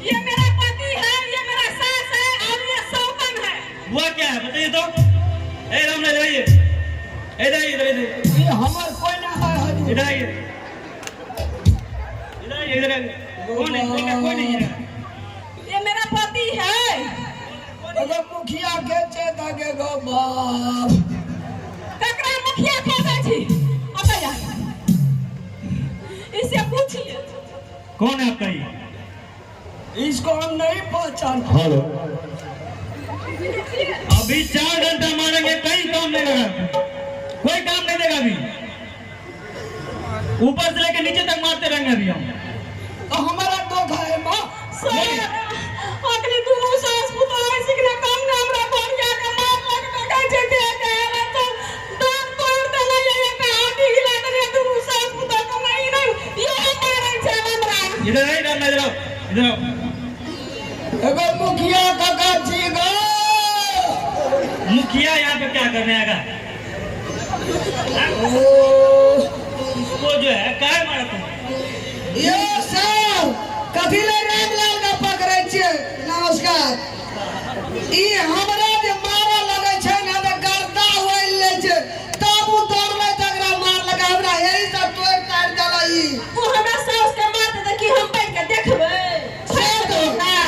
ये मेरा पति है, ये मेरा सास है और ये सौतन है। हुआ क्या है बताइए तो। ए राम इधर आइए, इधर आइए, इधर आइए। ये हमार कोई ना है हजूर। इधर आइए, इधर आइए, इधर आइए। कौन है? कोई नहीं है। ये मेरा पति है। अगर मुखिया के चेता के गो बाप ककरा मुखिया खोजे छी? बताया, इससे पूछिए। कौन है आपका ये? इसको हम नहीं पहचान। हेलो, अभी 4 घंटा मारेंगे, कहीं काम नहीं लगा, कोई काम नहीं देगा अभी। ऊपर से लेकर नीचे तक मारते रहेंगे अभी हम। तो हमारा तो है माँ अगली दोनों सास पुता ऐसे कि काम ना हमरा बढ़िया के मार लग के जे दे के तो दांत तोड़ देला ये पे हाथी हिला दे दोनों सास पुता को नहीं ये मारे छे हमरा। इधर आई राम, इधर आओ, इधर आओ। अगर मुखिया काका जी गो मुखिया यहाँ पे क्या करने आएगा? उसको जो है काय मारते? ये सर कथी ले रामलाल का पकड़े छे। नमस्कार। ई हमरा जे मारा लगे छे ना त गर्दा होइल ले छे, तब उ दौड़ले तकरा मार लगा हमरा यही सब तोड़ काट देला। ई तू हमरा सास के मारते त की हम बैठ के देखबै? से तो हां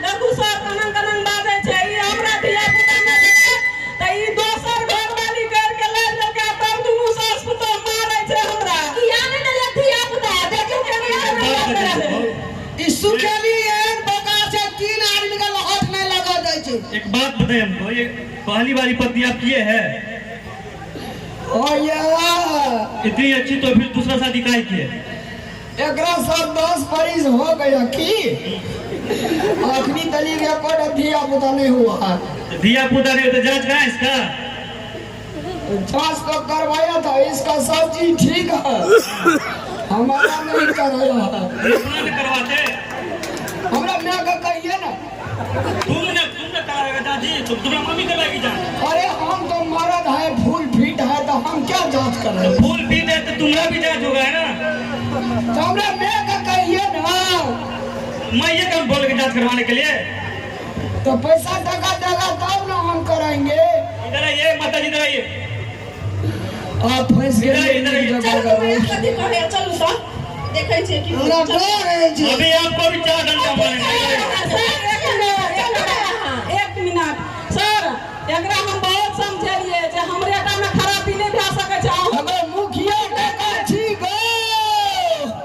देखू सर कनन बाजे छे। ई हमरा धिया पुता में देखे त ई दोसर घर वाली कर के ले लेके तब दोनों सास पुता मारे छे हमरा। किया ने ले धिया पुता देखू के नहीं। ई सुखेली एक बका से 3 आदमी का लहट में लगा दे छे। एक बात बताइए हमको, ये पहली वाली पत्नी आप किए है? ओ या इतनी अच्छी तो फिर दूसरा शादी काहे किए? एकरा सब 10 बरिस हो गया की आखिरी तली के पर धिया पुता नहीं हुआ। दिया पुता नहीं तो जांच कहाँ है इसका? जांच तो करवाया था, इसका सब चीज ठीक है, हमारा नहीं कराया है। अपना नहीं करवाते? हमरा मैं का कहिए ना। तुमने कराएगा जांच जी? तुम्हारा मम्मी करवाएगी जांच? अरे हम तो मर्द है, फुल फिट है, तो हम क्या जांच करें? तो फूल पी दे तो तुम्हारा भी जांच होगा है ना? तो हमरा मैं का कहिए ना। मैं ये काम बोल के जांच करवाने के लिए? तो पैसा टका देगा तब ना हम कराएंगे। इधर आइए माता जी, इधर आइए। आप फंस गए इधर आइए। चलो मैं कथि कहे चलू सर देखै छै कि हमरा डर है जी। अभी आपको भी 4 घंटा मारेंगे। एक मिनट सर, एकरा हम बहुत समझलिए जे हमरे टा में खराबी नहीं भए सकै छै। अगर मुखिया टका ठीक हो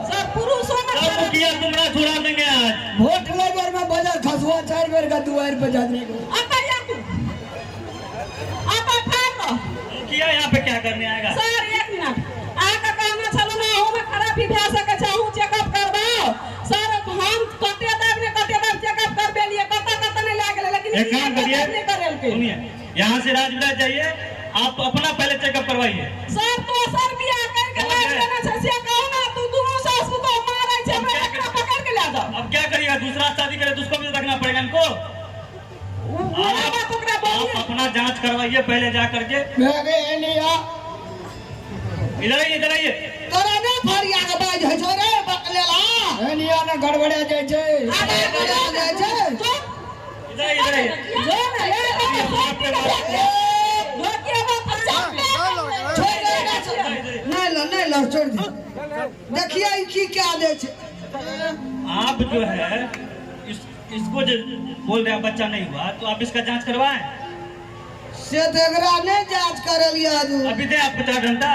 सर पुरुषों में सब मुखिया तुम्हारा छुड़ा देंगे आज। वोट लेबर में बाजार खसुआ 4 बेर का दुआर पे जाने को। अतैया तू आप फाड़ मुखिया यहाँ पे क्या करने आएगा? सर एक मिनट आका कहना चलो ना हो में खराबी भए सकै छै, हूं चेकअप करबाओ। सर हम कते बार चेकअप कर देलिए, कत नहीं लागले, लेकिन एक काम करिए, नहीं करेलके। सुनिए, यहाँ से राजविराज जाइए, आप अपना पहले चेकअप करवाइए। सर तो सर बियाह करके लाज लेना छै से कहो ना। तू दोनों सास को मारै छै, हमरा एकरा पकड़ के ले जाओ। अब क्या करिएगा? दूसरा शादी करे तो उसको भी रखना पड़ेगा इनको। आप अपना जांच करवाइए पहले जा करके। मेरे एलिया इधर आइए, इधर आइए। तोरा ने फरिया के बाज है जो रे बकलेला। एलिया ने गड़बड़े जाय छै, गड़बड़े जाय छै। इधर आइए, इधर आइए। जो ना ले नहीं लो छोड़ दे। देखिए ई की क्या दे छै। आप जो है इसको जो बोल रहे हैं बच्चा नहीं हुआ, तो आप इसका जांच करवाएं। से देखरा नहीं जांच करलिया दू। अभी दे आप 50 घंटा।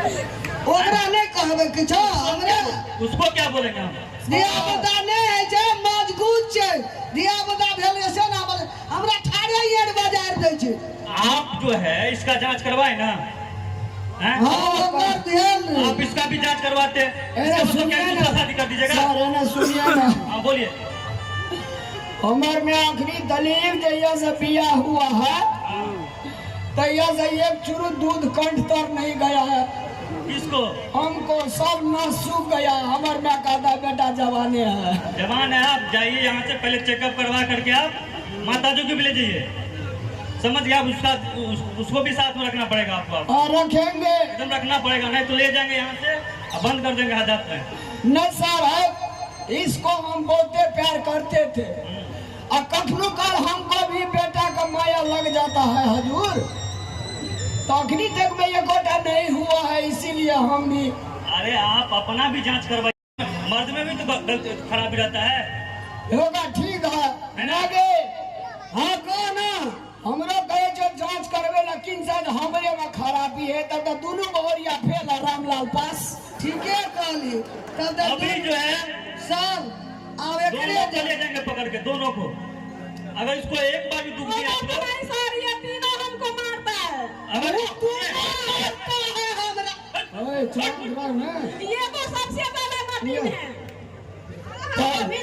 ओकरा नहीं कहबे किछो। हमरा उसको क्या बोलेंगे हम? दिया पता नहीं है जे मजगूत छै। दिया पता भेल से ना बोले हमरा ठाड़े येर बाजार दे छै। आप जो है इसका जांच करवाए ना? हैं? हां कर दियल। आप इसका भी जांच करवाते। अरे इसका क्या सुनिए दूसरा ना शादी कर दीजिएगा? सर ना सुनिए ना। हाँ बोलिए। हमर में आखिरी दलील जैया से बियाह हुआ है तैया से एक चुरुट दूध कंठ तक नहीं गया है। किसको? हमको सब न सूख गया। हमार में कहता बेटा जवाने है। जवान है, आप जाइए यहाँ से पहले चेकअप करवा करके आप माता जी को भी ले जाइए। समझ गया? उसको भी साथ में रखना पड़ेगा आपको। और रखेंगे एकदम रखना पड़ेगा, नहीं तो ले जाएंगे यहाँ से और बंद कर देंगे हाथ में। नहीं सर है, इसको हम बहुते प्यार करते थे और कखनो काल हमको भी बेटा का माया लग जाता है हजूर, तो अखनी तक में ये गोटा नहीं हुआ है, इसीलिए हम भी। अरे आप अपना भी जांच करवाइए, मर्द में भी तो खराबी रहता है। होगा ठीक है ना गे, हाँ कहो ना, हमरो कहे जो जांच करवे, लेकिन शायद हमरे में खराबी है, तब तो दोनों बहरिया फेल है रामलाल पास। ठीक है कहली, तब अभी जो है सर अब दोनों चले जाएंगे पकड़ के, दोनों को। अगर इसको एक बार भी दुख दिया आप लोग, नहीं सर, ये तीनों हमको मारता है। अगर ये तो सबसे बड़ा नटीन है,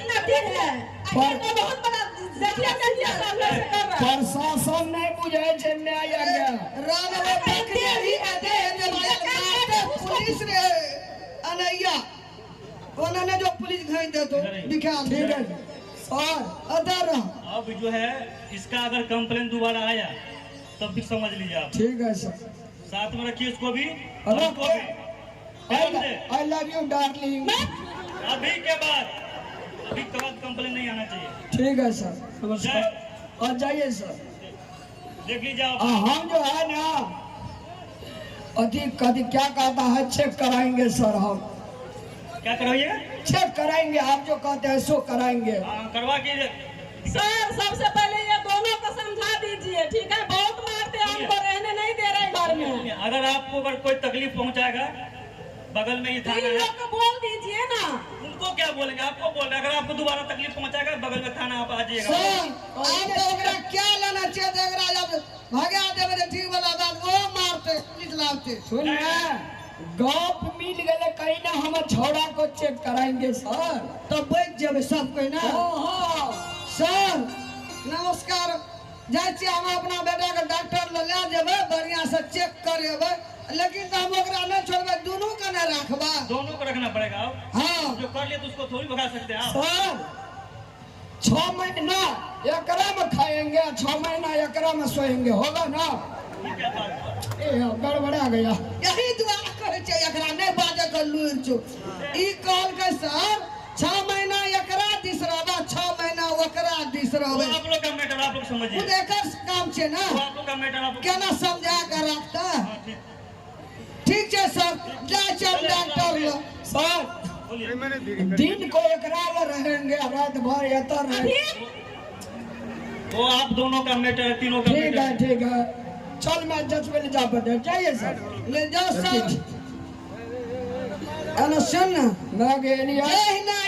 नटीन है, ये तो बहुत बड़ा जटिया जटिया सब लोग से कर रहा है। प्रशासन नहीं बुझे छे न्याय आज्ञा, पुलिस रे अनैया उन्होंने जो पुलिस भेज दे तो दिखा। ठीक है सर, अदर अब जो है इसका अगर कंप्लेन दोबारा आया तब भी समझ लीजिए आप। ठीक है सर, साथ में रखिए इसको भी, अरे हमको भी। I love you darling. अभी के बाद कंप्लेन नहीं आना चाहिए। ठीक है सर, नमस्कार, और जाइए सर। देख लीजिए आप। हम जो है ना अधिक क्या कहता है, चेक कराएंगे सर, हम क्या करवाइएगा? चेक कराएंगे, आप जो कहते हैं सो कराएंगे। करवा के सर सबसे पहले ये दोनों को समझा दीजिए, ठीक है? बहुत मारते हैं हमको, रहने नहीं दे रहे घर में। अगर आपको अगर कोई तकलीफ पहुंचाएगा, बगल में ही थाना है, लोग को बोल दीजिए ना। उनको क्या बोलेंगे? आपको बोल रहे, अगर आपको दोबारा तकलीफ पहुंचाएगा, बगल में थाना आप आ जाइएगा। सर क्या लेना चाहिए, जब भागा देवे ठीक वाला बात वो मारते पुलिस लाते। सुन गप मिल गए कहीं ना, हम छोड़ा को चेक कराएंगे सर, तब बैठ जाए सब कोई ना। सर नमस्कार, जाए हम अपना बेटा के डॉक्टर ले जेबे, बढ़िया से चेक करेबे, लेकिन तो हम ओकरा नहीं छोड़बे, दोनों का नहीं रखबा, दोनों को रखना पड़ेगा। हाँ जो कर लिया तो उसको थोड़ी भगा सकते हैं आप। सर 6 महीना एकरा में खाएंगे, 6 महीना एकरा में सोएंगे, होगा ना? ये क्या बात है? ए गड़बड़ा गया, यही दुआ करे छे, एकरा नहीं बाजे कर लूर छो। ई कहल के सर 6 महीना एकरा दिस रहबा, 6 महीना ओकरा दिस रहबे। आप लोग का मैटर आप लोग समझिए, खुद एकर काम छे ना, आप लोग का मैटर आप केना समझा कर रखता। हाँ, ठीक है सर, जा चल डॉक्टर लो। सर दिन को एकरा ले रहेंगे, रात भर एतर रहे। तो आप दोनों का मैटर, तीनों का ठीक मैटर। है ठीक है, चल मैं 10 बजे जा बदे जाइए सर, ले जाओ सर। सुन ना